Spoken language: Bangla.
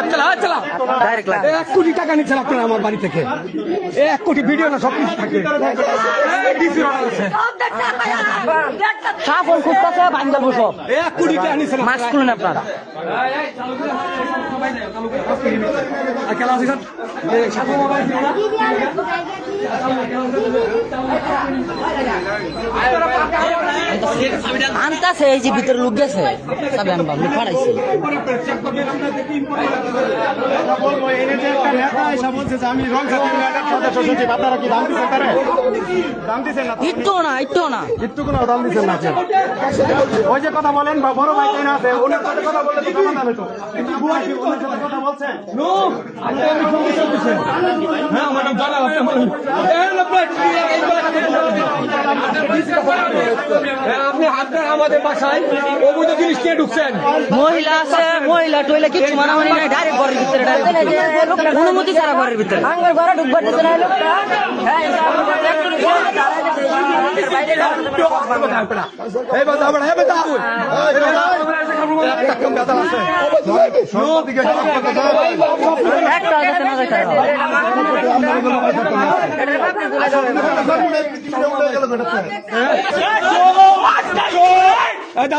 1 কোটি টাকা নিচ্ছেন আপনারা আমার বাড়ি থেকে। 1 কোটি ভিডিও না সব কিছু থাকে। সাফল খুঁজতেছে বাঙ্গাল সব 1 কোটি টাকা নিচ্ছেন মাছ খুলুন আপনারা। আনতাছে এই যে ভিতরে লোক গেছে সবে আনবা লোক পাঠাইছে। একটু না একটু না একটু কোনো দাম দিচ্ছেন না। ওই যে কথা বলেন বা বড় ভাই কেন আছে ওনার সাথে কথা বললে তো সমাধান হতো, কিন্তু ওনার সাথে কথা বলছেন আপনি আপনার আমাদের বাসায় অবৈধ জিনিস নিয়ে ঢুকছেন। মহিলা আছে, মহিলা টইলে কিছু মানামানি নাই, ডাইরেক্ট ঘরের ভিতরে অনুমতি ছাড়া ঘরের ভিতরে ঘরে ঢুকবার দিচ্ছে না লোকটা। একটা